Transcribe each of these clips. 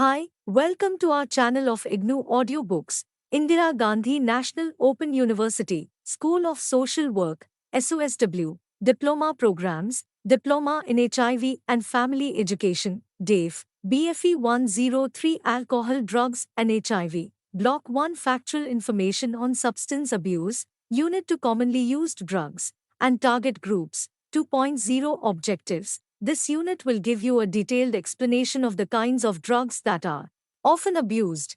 Hi, welcome to our channel of IGNOU audiobooks, Indira Gandhi National Open University, School of Social Work, SOSW, Diploma Programmes, Diploma in HIV and Family Education, DAFE, BFE 103 Alcohol, Drugs and HIV, Block-1 Factual Information on Substance Abuse, Unit 2 Commonly Used Drugs, and Target Groups, 2.0 Objectives. This unit will give you a detailed explanation of the kinds of drugs that are often abused.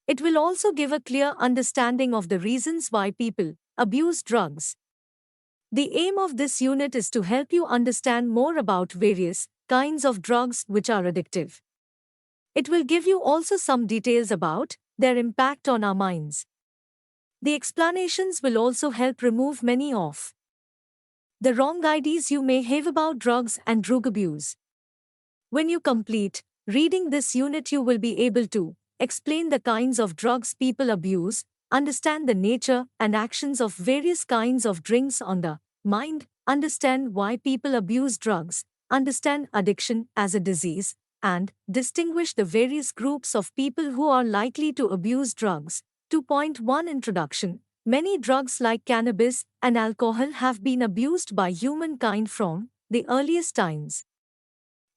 It will also give a clear understanding of the reasons why people abuse drugs. The aim of this unit is to help you understand more about various kinds of drugs which are addictive. It will give you also some details about their impact on our minds. The explanations will also help remove many of the wrong ideas you may have about drugs and drug abuse. When you complete reading this unit, you will be able to explain the kinds of drugs people abuse, understand the nature and actions of various kinds of drinks on the mind, understand why people abuse drugs, understand addiction as a disease, and distinguish the various groups of people who are likely to abuse drugs. 2.1 Introduction. Many drugs like cannabis and alcohol have been abused by humankind from the earliest times.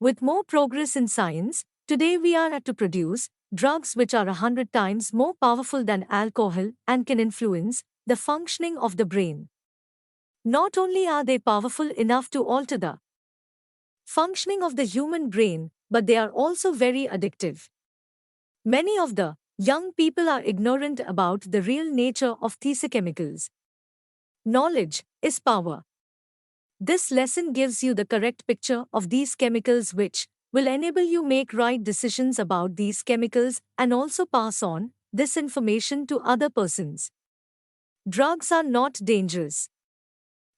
With more progress in science, today we are to produce drugs which are 100 times more powerful than alcohol and can influence the functioning of the brain. Not only are they powerful enough to alter the functioning of the human brain, but they are also very addictive. Many of the young people are ignorant about the real nature of these chemicals. Knowledge is power. This lesson gives you the correct picture of these chemicals, which will enable you make right decisions about these chemicals and also pass on this information to other persons. Drugs are not dangerous.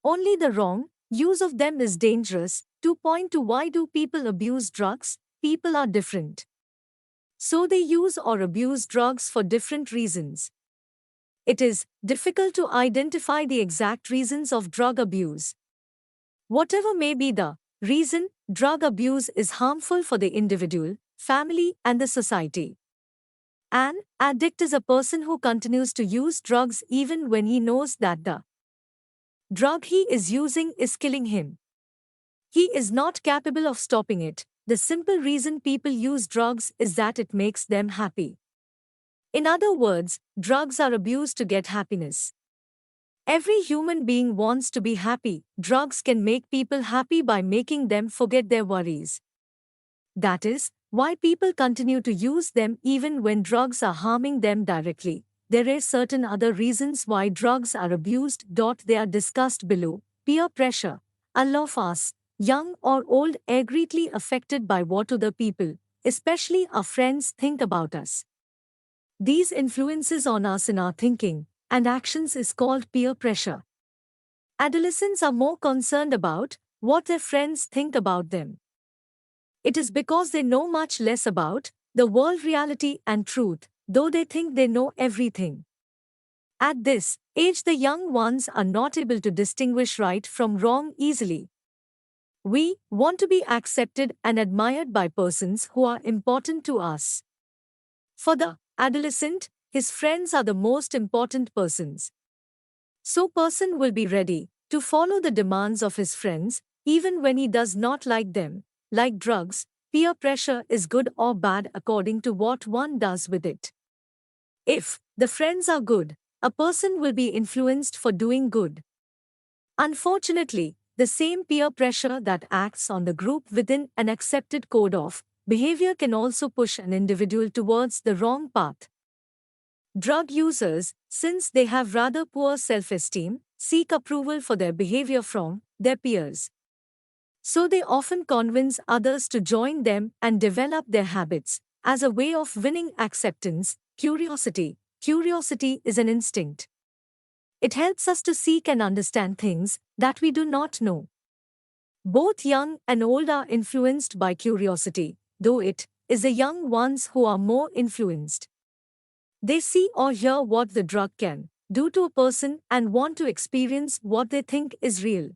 Only the wrong use of them is dangerous. 2.2 Why do people abuse drugs? People are different, so they use or abuse drugs for different reasons. It is difficult to identify the exact reasons of drug abuse. Whatever may be the reason, drug abuse is harmful for the individual, family, and the society. An addict is a person who continues to use drugs even when he knows that the drug he is using is killing him. He is not capable of stopping it. The simple reason people use drugs is that it makes them happy. In other words, drugs are abused to get happiness. Every human being wants to be happy. Drugs can make people happy by making them forget their worries. That is why people continue to use them even when drugs are harming them directly. There are certain other reasons why drugs are abused. They are discussed below. Peer pressure. All of us, young or old, are greatly affected by what other people, especially our friends, think about us. These influences on us in our thinking and actions is called peer pressure. Adolescents are more concerned about what their friends think about them. It is because they know much less about the world reality and truth, though they think they know everything. At this age, the young ones are not able to distinguish right from wrong easily. We want to be accepted and admired by persons who are important to us. For the adolescent, his friends are the most important persons. So person will be ready to follow the demands of his friends, even when he does not like them. Like drugs, peer pressure is good or bad according to what one does with it. If the friends are good, a person will be influenced for doing good. Unfortunately, the same peer pressure that acts on the group within an accepted code of behavior can also push an individual towards the wrong path. Drug users, since they have rather poor self-esteem, seek approval for their behavior from their peers. So they often convince others to join them and develop their habits as a way of winning acceptance. Curiosity. Curiosity is an instinct. It helps us to seek and understand things that we do not know. Both young and old are influenced by curiosity, though it is the young ones who are more influenced. They see or hear what the drug can do to a person and want to experience what they think is real.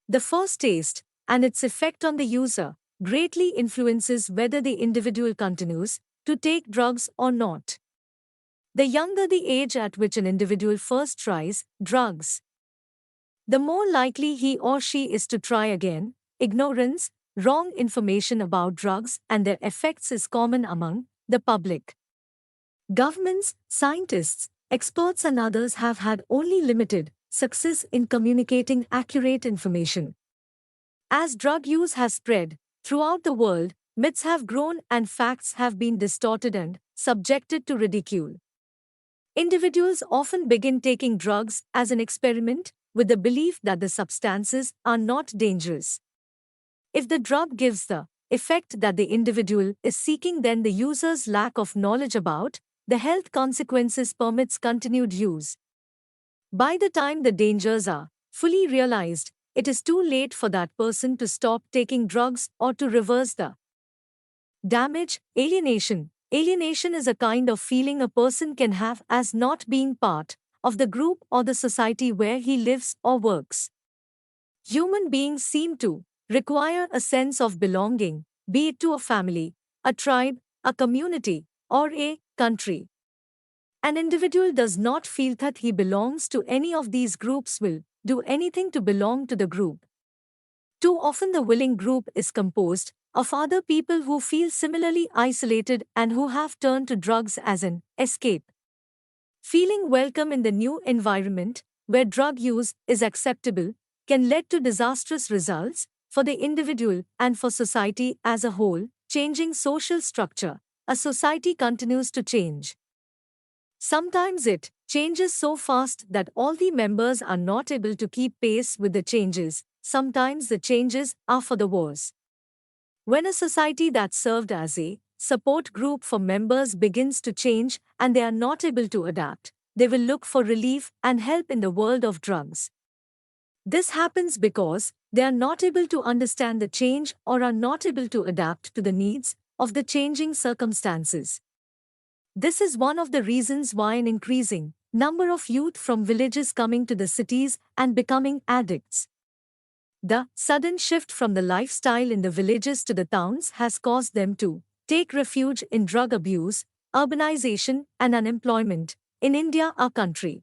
The first taste and its effect on the user. greatly influences whether the individual continues to take drugs or not. The younger the age at which an individual first tries drugs, the more likely he or she is to try again. Ignorance, wrong information about drugs and their effects is common among the public. Governments, scientists, experts, and others have had only limited success in communicating accurate information. As drug use has spread throughout the world, myths have grown and facts have been distorted and subjected to ridicule. Individuals often begin taking drugs as an experiment with the belief that the substances are not dangerous. If the drug gives the effect that the individual is seeking, then the user's lack of knowledge about the health consequences permits continued use. By the time the dangers are fully realized, it is too late for that person to stop taking drugs or to reverse the damage. Alienation. Alienation is a kind of feeling a person can have as not being part of the group or the society where he lives or works. Human beings seem to require a sense of belonging, be it to a family, a tribe, a community, or a country. An individual does not feel that he belongs to any of these groups will do anything to belong to the group. Too often the willing group is composed of other people who feel similarly isolated and who have turned to drugs as an escape. Feeling welcome in the new environment, where drug use is acceptable, can lead to disastrous results for the individual and for society as a whole. Changing social structure. A society continues to change. Sometimes it changes so fast that all the members are not able to keep pace with the changes. Sometimes the changes are for the worse. When a society that served as a support group for members begins to change and they are not able to adapt, they will look for relief and help in the world of drugs. This happens because they are not able to understand the change or are not able to adapt to the needs of the changing circumstances. This is one of the reasons why an increasing number of youth from villages coming to the cities and becoming addicts. The sudden shift from the lifestyle in the villages to the towns has caused them to take refuge in drug abuse, urbanization, and unemployment in India, our country.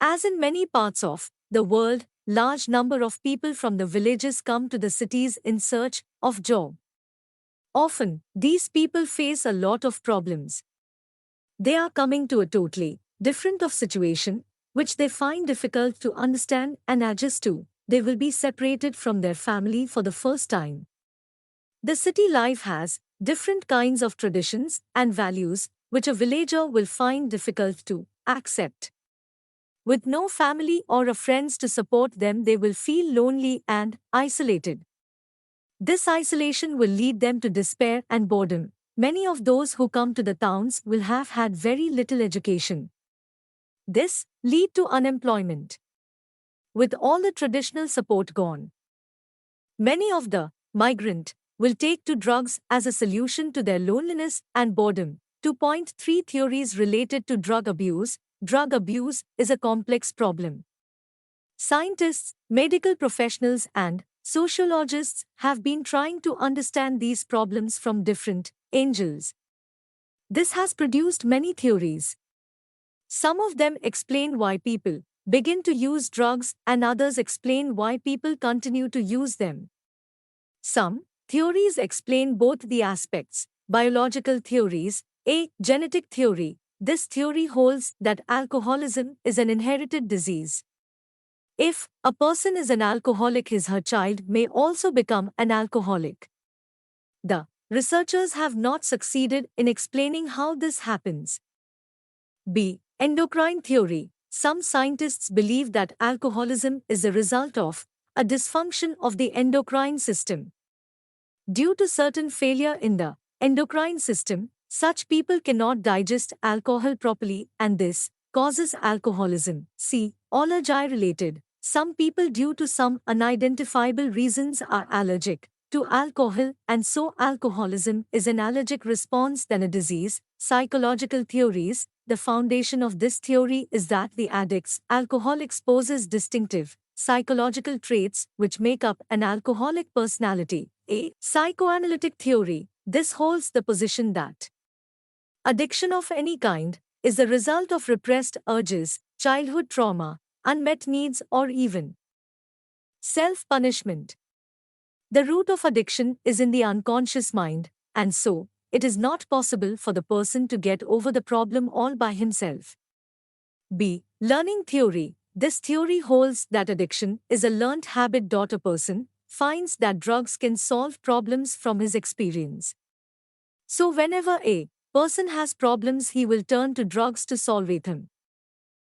As in many parts of the world, large number of people from the villages come to the cities in search of job. Often, these people face a lot of problems. They are coming to a totally different of situation, which they find difficult to understand and adjust to. They will be separated from their family for the first time. The city life has different kinds of traditions and values, which a villager will find difficult to accept. With no family or a friends to support them, they will feel lonely and isolated. This isolation will lead them to despair and boredom. Many of those who come to the towns will have had very little education. This lead to unemployment. With all the traditional support gone, many of the migrant will take to drugs as a solution to their loneliness and boredom. 2.3 Theories related to drug abuse. Drug abuse is a complex problem. Scientists, medical professionals, and sociologists have been trying to understand these problems from different angles. This has produced many theories. Some of them explain why people begin to use drugs and others explain why people continue to use them. Some theories explain both the aspects. Biological theories. A. Genetic theory. This theory holds that alcoholism is an inherited disease. If a person is an alcoholic, his or her child may also become an alcoholic. The researchers have not succeeded in explaining how this happens. B. Endocrine theory. Some scientists believe that alcoholism is a result of a dysfunction of the endocrine system. Due to certain failure in the endocrine system, such people cannot digest alcohol properly and this causes alcoholism. C. Allergy related. Some people due to some unidentifiable reasons are allergic to alcohol and so alcoholism is an allergic response than a disease. Psychological theories. The foundation of this theory is that the addict's alcohol exposes distinctive psychological traits which make up an alcoholic personality. A. Psychoanalytic theory. This holds the position that addiction of any kind is the result of repressed urges, childhood trauma, unmet needs, or even self-punishment. The root of addiction is in the unconscious mind, and so, it is not possible for the person to get over the problem all by himself. B. Learning theory. This theory holds that addiction is a learned habit. A person finds that drugs can solve problems from his experience. So whenever a person has problems, he will turn to drugs to solve them.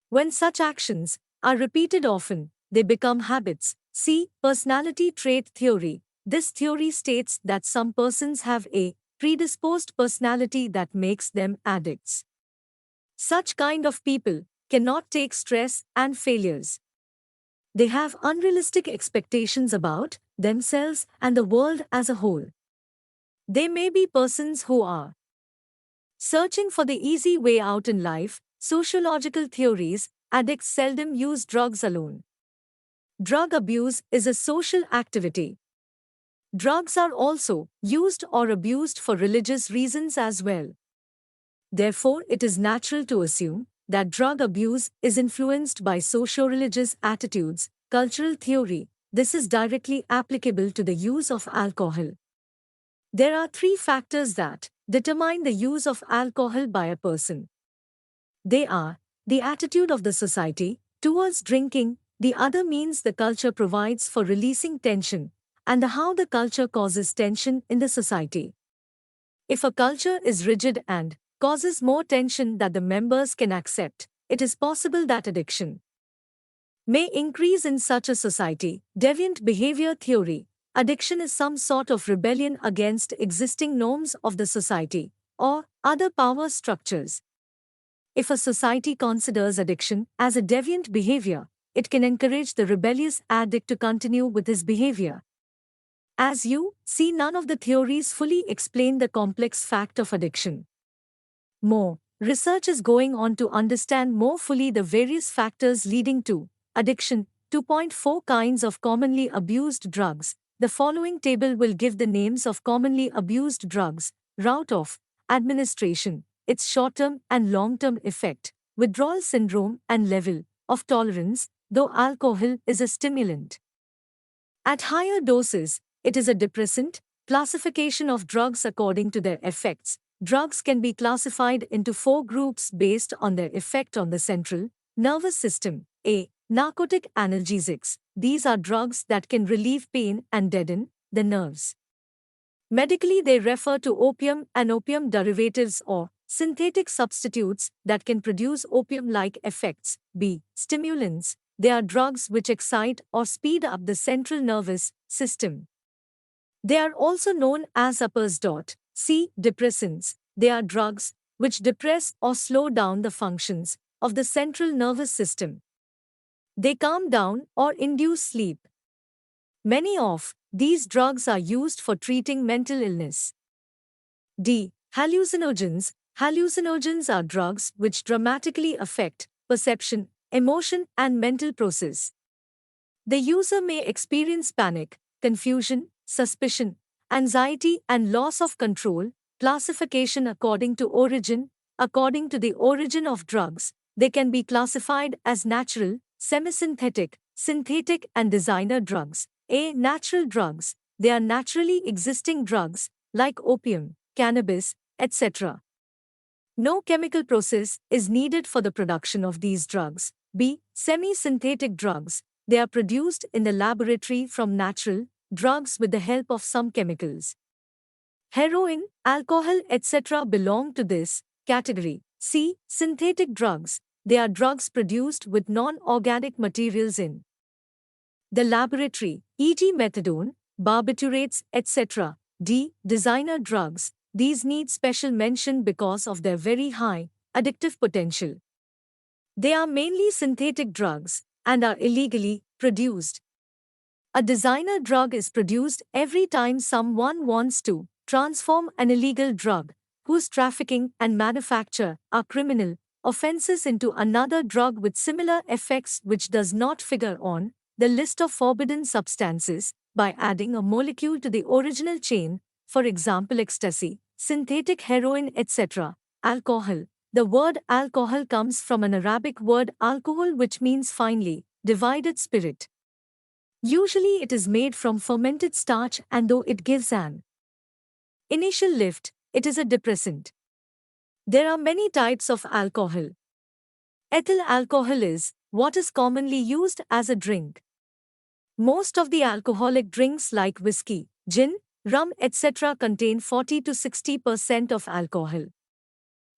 When such actions are repeated often, they become habits. C. Personality trait theory. This theory states that some persons have a predisposed personality that makes them addicts. Such kind of people cannot take stress and failures. They have unrealistic expectations about themselves and the world as a whole. They may be persons who are searching for the easy way out in life. Sociological theories. Addicts seldom use drugs alone. Drug abuse is a social activity. Drugs are also used or abused for religious reasons as well. Therefore, it is natural to assume that drug abuse is influenced by socio-religious attitudes. Cultural theory. This is directly applicable to the use of alcohol. There are three factors that determine the use of alcohol by a person. They are the attitude of the society towards drinking, the other means the culture provides for releasing tension, and how the culture causes tension in the society. If a culture is rigid and causes more tension than the members can accept, it is possible that addiction may increase in such a society. Deviant behavior theory. Addiction is some sort of rebellion against existing norms of the society or other power structures. If a society considers addiction as a deviant behavior, it can encourage the rebellious addict to continue with his behavior. As you see, none of the theories fully explain the complex fact of addiction. More research is going on to understand more fully the various factors leading to addiction. 2.4 Kinds of commonly abused drugs. The following table will give the names of commonly abused drugs, route of administration, its short-term and long-term effect, withdrawal syndrome and level of tolerance, though alcohol is a stimulant. At higher doses, it is a depressant. Classification of drugs according to their effects. Drugs can be classified into 4 groups based on their effect on the central nervous system. A. Narcotic analgesics. These are drugs that can relieve pain and deaden the nerves. Medically, they refer to opium and opium derivatives or synthetic substitutes that can produce opium-like effects. B. Stimulants. They are drugs which excite or speed up the central nervous system. They are also known as uppers. C. Depressants. They are drugs which depress or slow down the functions of the central nervous system. They calm down or induce sleep. Many of these drugs are used for treating mental illness. D. Hallucinogens. Hallucinogens are drugs which dramatically affect perception, emotion, and mental process. The user may experience panic, confusion, suspicion, anxiety, and loss of control. Classification according to origin. According to the origin of drugs, they can be classified as natural, semisynthetic, synthetic, and designer drugs. A. Natural drugs. They are naturally existing drugs, like opium, cannabis, etc. No chemical process is needed for the production of these drugs. B. Semi-synthetic drugs. They are produced in the laboratory from natural drugs with the help of some chemicals. Heroin, alcohol, etc. belong to this category. C. Synthetic drugs. They are drugs produced with non-organic materials in the laboratory, e.g. methadone, barbiturates, etc. D. Designer drugs. These need special mention because of their very high addictive potential. They are mainly synthetic drugs and are illegally produced. A designer drug is produced every time someone wants to transform an illegal drug, whose trafficking and manufacture are criminal offenses, into another drug with similar effects which does not figure on the list of forbidden substances by adding a molecule to the original chain, for example ecstasy, synthetic heroin, etc. Alcohol. The word alcohol comes from an Arabic word alcohol, which means finely divided spirit. Usually it is made from fermented starch, and though it gives an initial lift, it is a depressant. There are many types of alcohol. Ethyl alcohol is what is commonly used as a drink. Most of the alcoholic drinks like whiskey, gin, rum, etc. contain 40 to 60% of alcohol.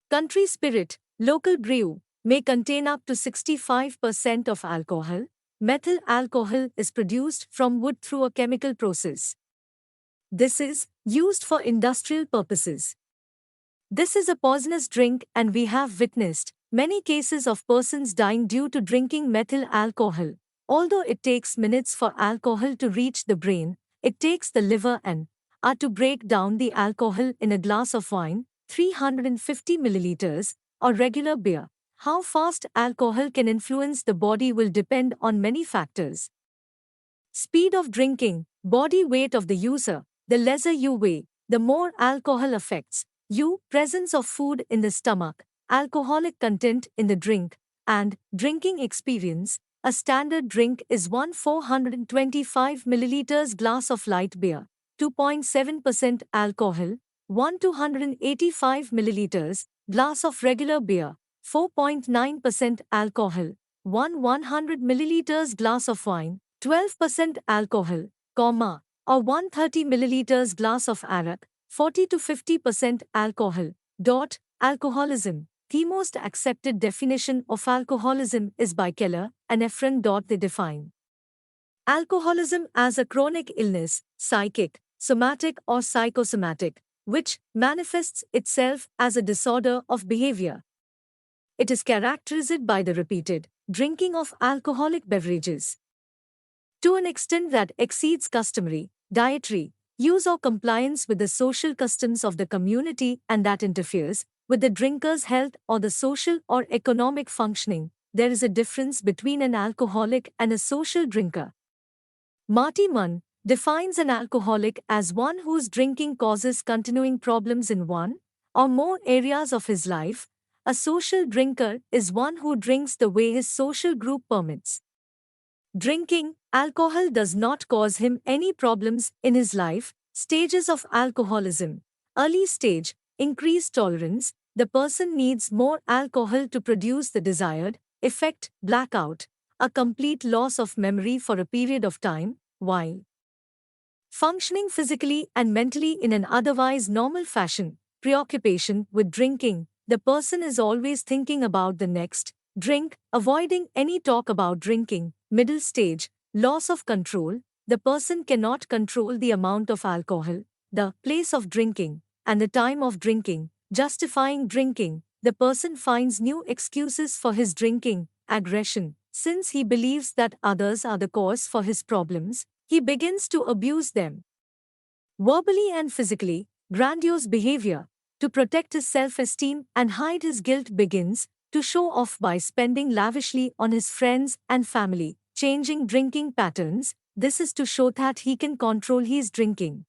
Country spirit, local brew, may contain up to 65% of alcohol. Methyl alcohol is produced from wood through a chemical process. This is used for industrial purposes. This is a poisonous drink, and we have witnessed many cases of persons dying due to drinking methyl alcohol. Although it takes minutes for alcohol to reach the brain, it takes the liver and heart to break down the alcohol in a glass of wine, 350 milliliters, or regular beer. How fast alcohol can influence the body will depend on many factors. Speed of drinking, body weight of the user. The lesser you weigh, the more alcohol affects you. Presence of food in the stomach, alcoholic content in the drink, and drinking experience. A standard drink is 425 milliliters glass of light beer, 2.7% alcohol, 285 milliliters glass of regular beer, 4.9% alcohol, 100 milliliters glass of wine, 12% alcohol, or 130 milliliters glass of arak, 40 to 50% alcohol. Alcoholism. The most accepted definition of alcoholism is by Keller and Efron. They define alcoholism as a chronic illness, psychic, somatic or psychosomatic, which manifests itself as a disorder of behavior. It is characterized by the repeated drinking of alcoholic beverages to an extent that exceeds customary, dietary use or compliance with the social customs of the community, and that interferes with the drinker's health or the social or economic functioning. There is a difference between an alcoholic and a social drinker. Marty Munn defines an alcoholic as one whose drinking causes continuing problems in one or more areas of his life. A social drinker is one who drinks the way his social group permits. Drinking alcohol does not cause him any problems in his life. Stages of alcoholism. Early stage, increased tolerance. The person needs more alcohol to produce the desired effect, blackout, a complete loss of memory for a period of time, while functioning physically and mentally in an otherwise normal fashion. Preoccupation with drinking. The person is always thinking about the next drink, avoiding any talk about drinking. Middle stage, loss of control. The person cannot control the amount of alcohol, the place of drinking, and the time of drinking. Justifying drinking. The person finds new excuses for his drinking. Aggression. Since he believes that others are the cause for his problems, he begins to abuse them. Verbally and physically, grandiose behavior. To protect his self-esteem and hide his guilt, begins to show off by spending lavishly on his friends and family. Changing drinking patterns. This is to show that he can control his drinking.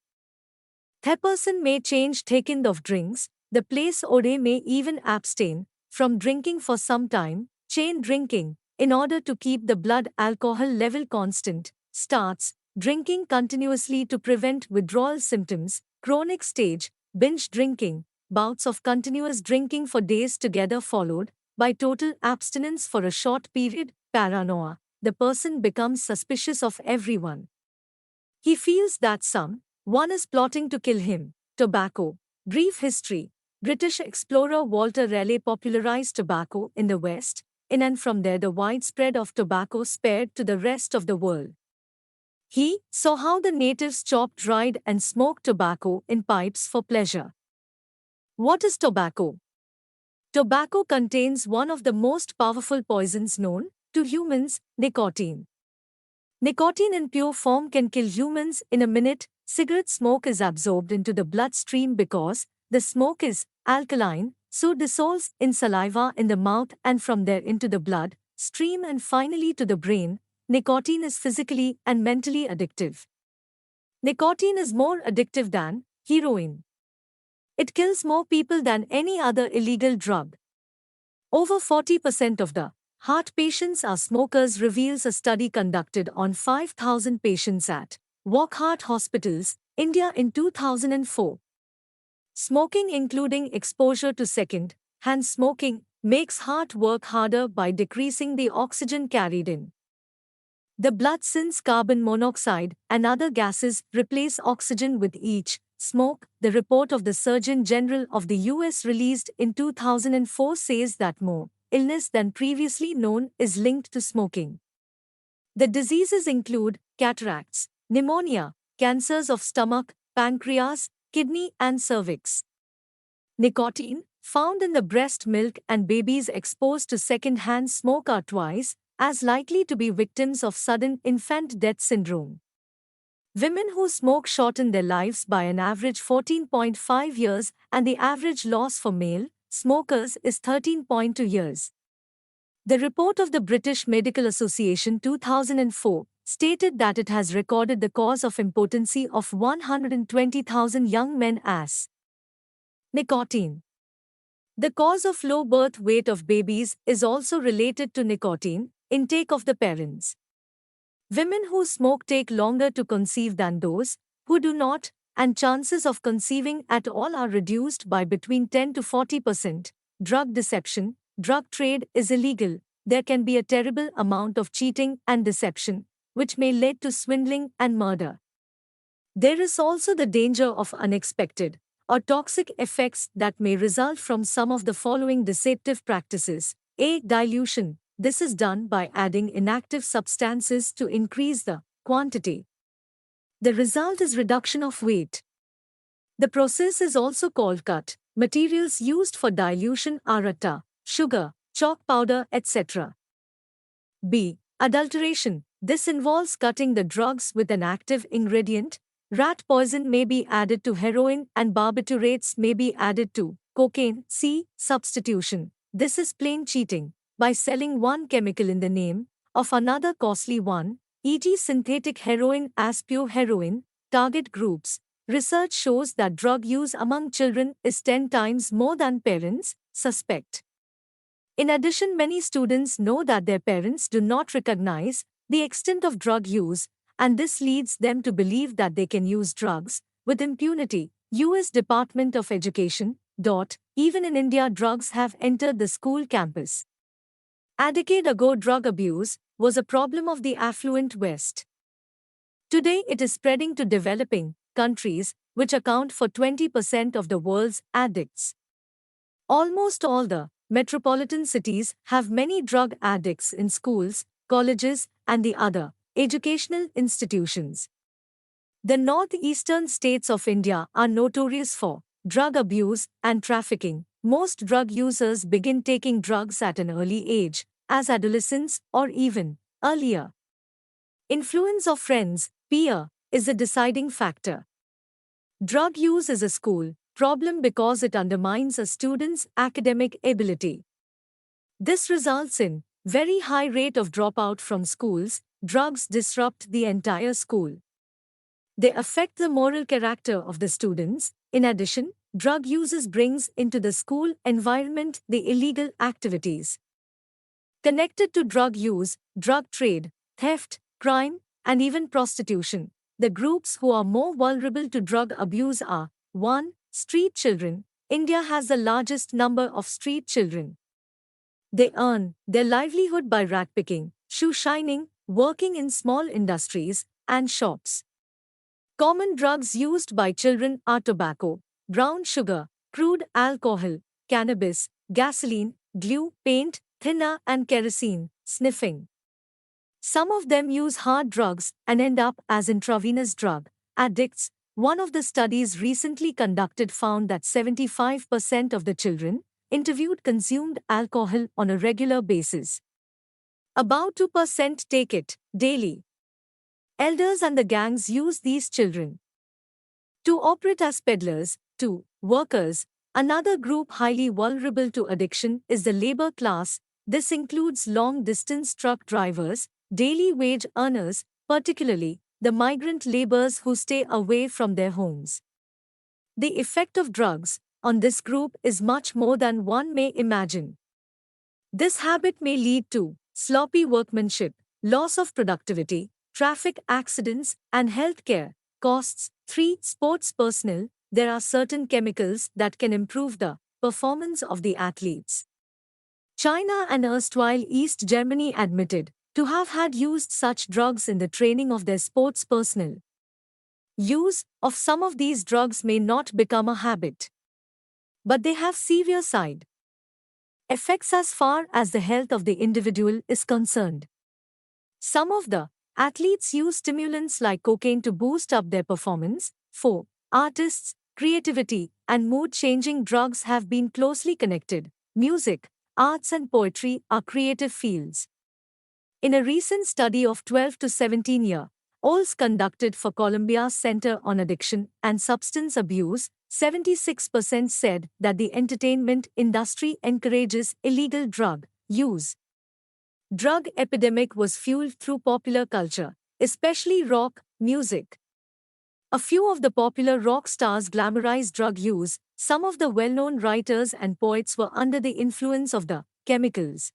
The person may change taking of drinks. The place or they may even abstain from drinking for some time. Chain drinking. In order to keep the blood alcohol level constant, starts drinking continuously to prevent withdrawal symptoms. Chronic stage, binge drinking. Bouts of continuous drinking for days together followed by total abstinence for a short period. Paranoia. The person becomes suspicious of everyone. He feels that someone is plotting to kill him. Tobacco. Brief history. British explorer Walter Raleigh popularized tobacco in the West. In and from there the widespread of tobacco spread to the rest of the world. He saw how the natives chopped, dried and smoked tobacco in pipes for pleasure. What is tobacco? Tobacco contains one of the most powerful poisons known to humans, nicotine. Nicotine in pure form can kill humans in a minute. Cigarette smoke is absorbed into the bloodstream because the smoke is alkaline, so dissolves in saliva in the mouth and from there into the blood stream and finally to the brain. nicotine is physically and mentally addictive. Nicotine is more addictive than heroin. It kills more people than any other illegal drug. Over 40% of the heart patients are smokers, reveals a study conducted on 5,000 patients at Wockhardt Hospitals, India in 2004. Smoking, including exposure to second-hand smoking, makes heart work harder by decreasing the oxygen carried in the blood, since carbon monoxide and other gases replace oxygen with each smoke. The report of the Surgeon General of the US released in 2004 says that more illness than previously known is linked to smoking. The diseases include cataracts, pneumonia, cancers of stomach, pancreas, kidney, and cervix. Nicotine, found in the breast milk, and babies exposed to second-hand smoke are twice as likely to be victims of sudden infant death syndrome. Women who smoke shorten their lives by an average 14.5 years, and the average loss for male smokers is 13.2 years. The report of the British Medical Association 2004 stated that it has recorded the cause of impotency of 120,000 young men as nicotine. The cause of low birth weight of babies is also related to nicotine intake of the parents. Women who smoke take longer to conceive than those who do not, and chances of conceiving at all are reduced by between 10 to 40%. Drug deception. Drug trade is illegal. There can be a terrible amount of cheating and deception, which may lead to swindling and murder. There is also the danger of unexpected or toxic effects that may result from some of the following deceptive practices. A. Dilution. This is done by adding inactive substances to increase the quantity. The result is reduction of weight. The process is also called cut. Materials used for dilution are atta, sugar, chalk powder, etc. B. Adulteration. This involves cutting the drugs with an active ingredient. Rat poison may be added to heroin and barbiturates may be added to cocaine. C. Substitution. This is plain cheating. By selling one chemical in the name of another costly one, e.g. synthetic heroin as pure heroin. Target groups. Research shows that drug use among children is 10 times more than parents suspect. In addition, many students know that their parents do not recognize the extent of drug use, and this leads them to believe that they can use drugs with impunity. US Department of Education. Even in India, drugs have entered the school campus. A decade ago, drug abuse was a problem of the affluent West. Today, it is spreading to developing countries, which account for 20% of the world's addicts. Almost all the metropolitan cities have many drug addicts in schools, colleges, and the other educational institutions. The northeastern states of India are notorious for drug abuse and trafficking. Most drug users begin taking drugs at an early age, as adolescents or even earlier. Influence of friends, peer, is a deciding factor. Drug use is a school problem because it undermines a student's academic ability. This results in very high rate of dropout from schools. Drugs disrupt the entire school. They affect the moral character of the students. In addition, drug users brings into the school environment the illegal activities connected to drug use, drug trade, theft, crime, and even prostitution. The groups who are more vulnerable to drug abuse are 1. Street children. India has the largest number of street children. They earn their livelihood by rat picking, shoe shining, working in small industries, and shops. Common drugs used by children are tobacco, brown sugar, crude alcohol, cannabis, gasoline, glue, paint, thinner, and kerosene. Sniffing. Some of them use hard drugs and end up as intravenous drug addicts. One of the studies recently conducted found that 75% of the children interviewed consumed alcohol on a regular basis. About 2% take it daily. Elders and the gangs use these children to operate as peddlers. 2. Workers. Another group highly vulnerable to addiction is the labor class. This includes long-distance truck drivers, daily wage earners, particularly the migrant laborers who stay away from their homes. The effect of drugs on this group is much more than one may imagine. This habit may lead to sloppy workmanship, loss of productivity, traffic accidents, and healthcare costs. 3. Sports personnel. There are certain chemicals that can improve the performance of the athletes. China and erstwhile East Germany admitted to have had used such drugs in the training of their sports personnel. Use of some of these drugs may not become a habit, but they have severe side effects as far as the health of the individual is concerned. Some of the athletes use stimulants like cocaine to boost up their performance. 4. Artists, creativity, and mood-changing drugs have been closely connected. Music, arts and poetry are creative fields. In a recent study of 12 to 17-year-olds conducted for Columbia's Center on Addiction and Substance Abuse, 76% said that the entertainment industry encourages illegal drug use. Drug epidemic was fueled through popular culture, especially rock music. A few of the popular rock stars glamorized drug use. Some of the well-known writers and poets were under the influence of the chemicals.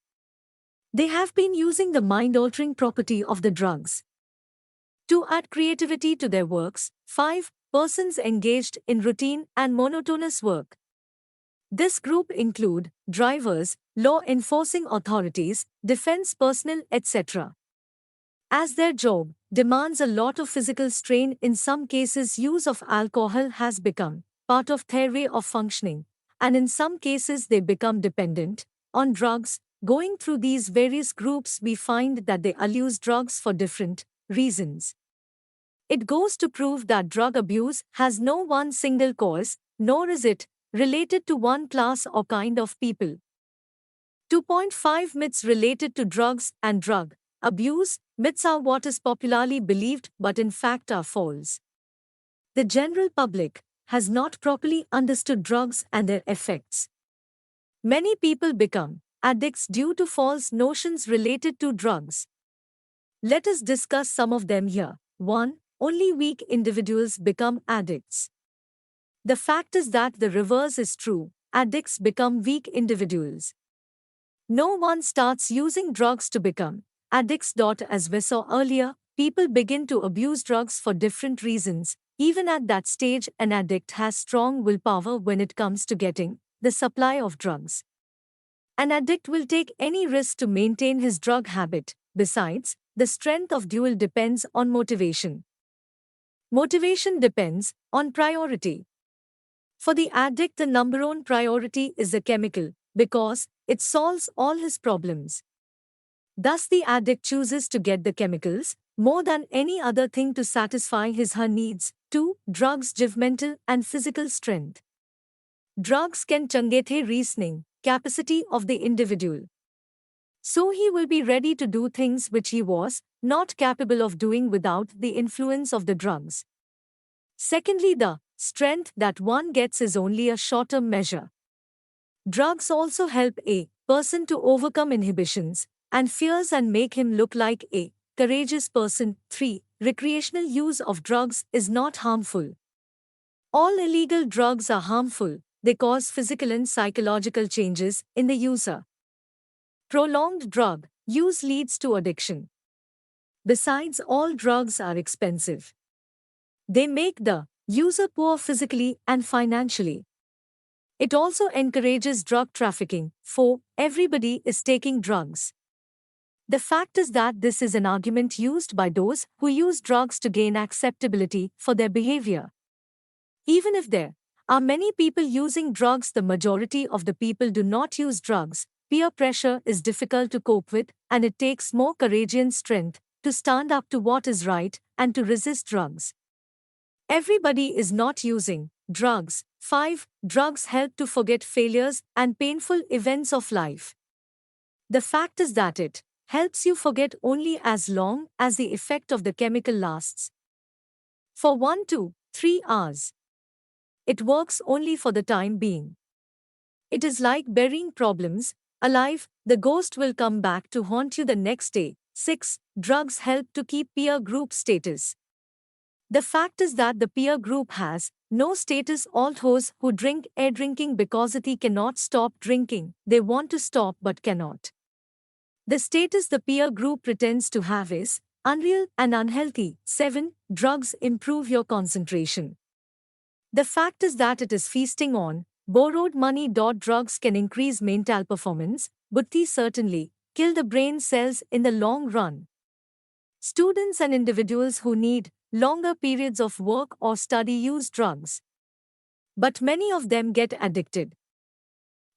They have been using the mind-altering property of the drugs to add creativity to their works. 5. Persons engaged in routine and monotonous work. This group include drivers, law enforcing authorities, defense personnel, etc. As their job demands a lot of physical strain, in some cases use of alcohol has become part of their way of functioning, and in some cases they become dependent on drugs. Going through these various groups, we find that they all use drugs for different reasons. It goes to prove that drug abuse has no one single cause, nor is it related to one class or kind of people. 2.5 Myths related to drugs and drug abuse. Myths are what is popularly believed but in fact are false. The general public has not properly understood drugs and their effects. Many people become addicts due to false notions related to drugs. Let us discuss some of them here. 1. Only weak individuals become addicts. The fact is that the reverse is true. Addicts become weak individuals. No one starts using drugs to become addicts. As we saw earlier, people begin to abuse drugs for different reasons. Even at that stage, an addict has strong willpower when it comes to getting the supply of drugs. An addict will take any risk to maintain his drug habit. Besides, the strength of dual depends on motivation. Motivation depends on priority. For the addict, the number one priority is the chemical, because it solves all his problems. Thus, the addict chooses to get the chemicals more than any other thing to satisfy his/her needs. 2. Drugs give mental and physical strength. Drugs can changethe reasoning capacity of the individual. So he will be ready to do things which he was not capable of doing without the influence of the drugs. Secondly, the strength that one gets is only a short-term measure. Drugs also help a person to overcome inhibitions and fears and make him look like a courageous person. 3. Recreational use of drugs is not harmful. All illegal drugs are harmful. They cause physical and psychological changes in the user. Prolonged drug use leads to addiction. Besides, all drugs are expensive. They make the user poor physically and financially. It also encourages drug trafficking. 4. Everybody is taking drugs. The fact is that this is an argument used by those who use drugs to gain acceptability for their behavior. Even if there are many people using drugs, the majority of the people do not use drugs. Peer pressure is difficult to cope with, and it takes more courage and strength to stand up to what is right and to resist drugs. Everybody is not using drugs. 5. Drugs help to forget failures and painful events of life. The fact is that it helps you forget only as long as the effect of the chemical lasts. For 1 to 3 hours. It works only for the time being. It is like burying problems alive. The ghost will come back to haunt you the next day. 6. Drugs help to keep peer group status. The fact is that the peer group has no status. All those who drink are drinking because they cannot stop drinking. They want to stop but cannot. The status the peer group pretends to have is unreal and unhealthy. 7. Drugs improve your concentration. The fact is that it is feasting on borrowed money. Drugs can increase mental performance, but they certainly kill the brain cells in the long run. Students and individuals who need longer periods of work or study use drugs. But many of them get addicted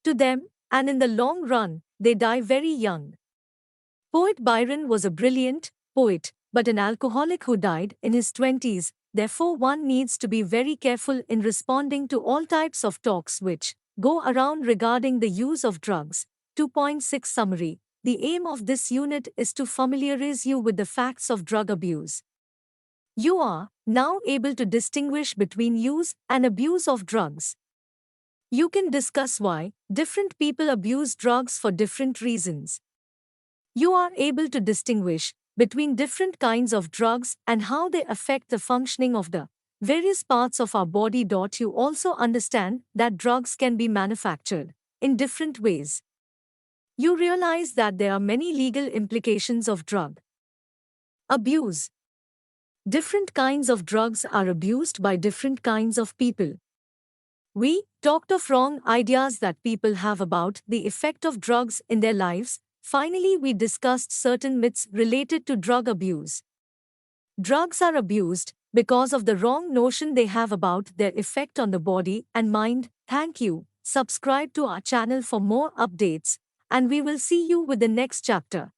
to them, and in the long run, they die very young. Poet Byron was a brilliant poet, but an alcoholic who died in his 20s. Therefore, one needs to be very careful in responding to all types of talks which go around regarding the use of drugs. 2.6 Summary. The aim of this unit is to familiarize you with the facts of drug abuse. You are now able to distinguish between use and abuse of drugs. You can discuss why different people abuse drugs for different reasons. You are able to distinguish between different kinds of drugs and how they affect the functioning of the various parts of our body. You also understand that drugs can be manufactured in different ways. You realize that there are many legal implications of drug abuse. Different kinds of drugs are abused by different kinds of people. We talked of wrong ideas that people have about the effect of drugs in their lives. Finally, we discussed certain myths related to drug abuse. Drugs are abused because of the wrong notion they have about their effect on the body and mind. Thank you. Subscribe to our channel for more updates, and we will see you with the next chapter.